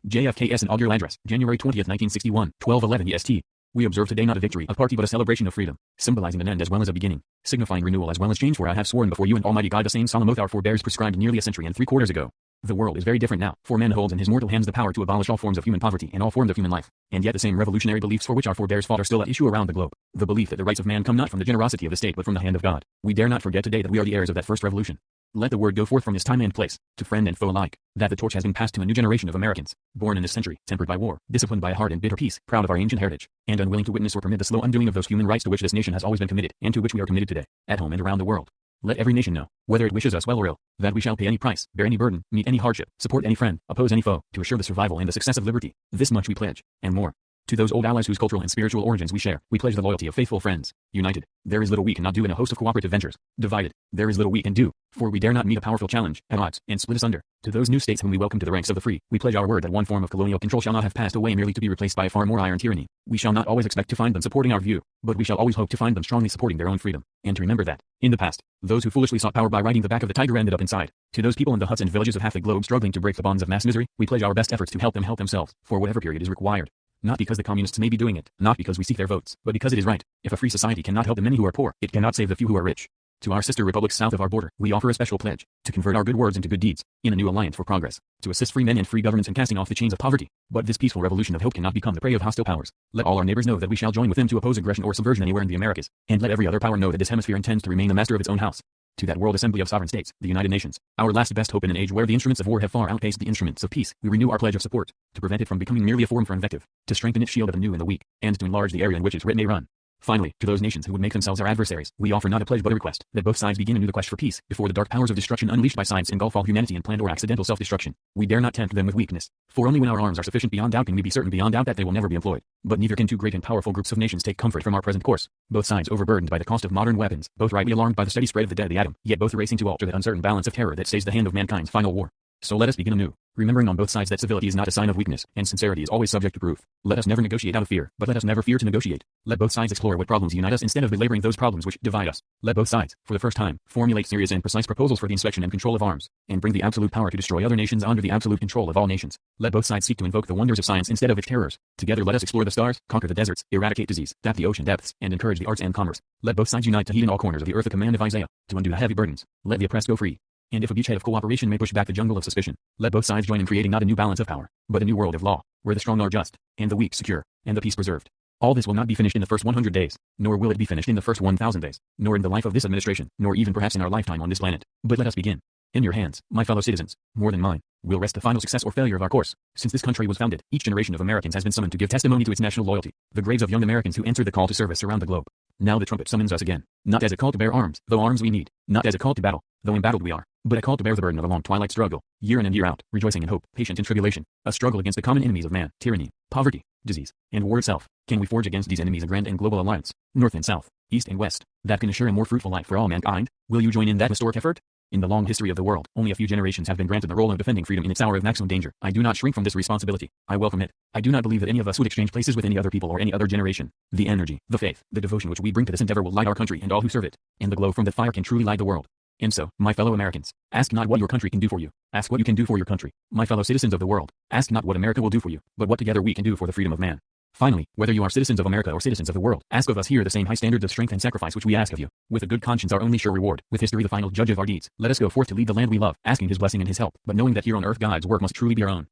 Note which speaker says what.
Speaker 1: JFK's inaugural address, January 20th, 1961, 12:11 EST. We observe today not a victory of party but a celebration of freedom, symbolizing an end as well as a beginning, signifying renewal as well as change, for I have sworn before you and Almighty God the same solemn oath our forebears prescribed nearly a century and 3/4 ago. The world is very different now, for man holds in his mortal hands the power to abolish all forms of human poverty and all forms of human life, and yet the same revolutionary beliefs for which our forebears fought are still at issue around the globe. The belief that the rights of man come not from the generosity of the state but from the hand of God. We dare not forget today that we are the heirs of that first revolution. Let the word go forth from this time and place, to friend and foe alike, that the torch has been passed to a new generation of Americans, born in this century, tempered by war, disciplined by a hard and bitter peace, proud of our ancient heritage, and unwilling to witness or permit the slow undoing of those human rights to which this nation has always been committed, and to which we are committed today, at home and around the world. Let every nation know, whether it wishes us well or ill, that we shall pay any price, bear any burden, meet any hardship, support any friend, oppose any foe, to assure the survival and the success of liberty. This much we pledge, and more. To those old allies whose cultural and spiritual origins we share, we pledge the loyalty of faithful friends. United, there is little we cannot do in a host of cooperative ventures. Divided, there is little we can do, for we dare not meet a powerful challenge, at odds, and split asunder. To those new states whom we welcome to the ranks of the free, we pledge our word that one form of colonial control shall not have passed away merely to be replaced by a far more iron tyranny. We shall not always expect to find them supporting our view, but we shall always hope to find them strongly supporting their own freedom, and to remember that, in the past, those who foolishly sought power by riding the back of the tiger ended up inside. To those people in the huts and villages of half the globe struggling to break the bonds of mass misery, we pledge our best efforts to help them help themselves, for whatever period is required. Not because the communists may be doing it, not because we seek their votes, but because it is right. If a free society cannot help the many who are poor, it cannot save the few who are rich. To our sister republics south of our border, we offer a special pledge, to convert our good words into good deeds, in a new alliance for progress, to assist free men and free governments in casting off the chains of poverty. But this peaceful revolution of hope cannot become the prey of hostile powers. Let all our neighbors know that we shall join with them to oppose aggression or subversion anywhere in the Americas, and let every other power know that this hemisphere intends to remain the master of its own house. To that World Assembly of Sovereign States, the United Nations, our last best hope in an age where the instruments of war have far outpaced the instruments of peace, we renew our pledge of support, to prevent it from becoming merely a forum for invective, to strengthen its shield of the new and the weak, and to enlarge the area in which its writ may run. Finally, to those nations who would make themselves our adversaries, we offer not a pledge but a request, that both sides begin anew the quest for peace, before the dark powers of destruction unleashed by science engulf all humanity in planned or accidental self-destruction. We dare not tempt them with weakness, for only when our arms are sufficient beyond doubt can we be certain beyond doubt that they will never be employed. But neither can two great and powerful groups of nations take comfort from our present course, both sides overburdened by the cost of modern weapons, both rightly alarmed by the steady spread of the deadly atom, yet both racing to alter that uncertain balance of terror that stays the hand of mankind's final war. So let us begin anew, remembering on both sides that civility is not a sign of weakness, and sincerity is always subject to proof. Let us never negotiate out of fear, but let us never fear to negotiate. Let both sides explore what problems unite us instead of belaboring those problems which divide us. Let both sides, for the first time, formulate serious and precise proposals for the inspection and control of arms, and bring the absolute power to destroy other nations under the absolute control of all nations. Let both sides seek to invoke the wonders of science instead of its terrors. Together let us explore the stars, conquer the deserts, eradicate disease, tap the ocean depths, and encourage the arts and commerce. Let both sides unite to heed in all corners of the earth the command of Isaiah, to undo the heavy burdens. Let the oppressed go free. And if a beachhead of cooperation may push back the jungle of suspicion, let both sides join in creating not a new balance of power, but a new world of law, where the strong are just, and the weak secure, and the peace preserved. All this will not be finished in the first 100 days, nor will it be finished in the first 1,000 days, nor in the life of this administration, nor even perhaps in our lifetime on this planet. But let us begin. In your hands, my fellow citizens, more than mine, will rest the final success or failure of our course. Since this country was founded, each generation of Americans has been summoned to give testimony to its national loyalty, the graves of young Americans who answered the call to service around the globe. Now the trumpet summons us again, not as a call to bear arms, though arms we need, not as a call to battle, though embattled we are, but a call to bear the burden of a long twilight struggle, year in and year out, rejoicing in hope, patient in tribulation, a struggle against the common enemies of man, tyranny, poverty, disease, and war itself. Can we forge against these enemies a grand and global alliance, north and south, east and west, that can assure a more fruitful life for all mankind? Will you join in that historic effort? In the long history of the world, only a few generations have been granted the role of defending freedom in its hour of maximum danger. I do not shrink from this responsibility. I welcome it. I do not believe that any of us would exchange places with any other people or any other generation. The energy, the faith, the devotion which we bring to this endeavor will light our country and all who serve it, and the glow from that fire can truly light the world. And so, my fellow Americans, ask not what your country can do for you, ask what you can do for your country. My fellow citizens of the world, ask not what America will do for you, but what together we can do for the freedom of man. Finally, whether you are citizens of America or citizens of the world, ask of us here the same high standards of strength and sacrifice which we ask of you. With a good conscience our only sure reward, with history the final judge of our deeds, let us go forth to lead the land we love, asking his blessing and his help, but knowing that here on earth God's work must truly be our own.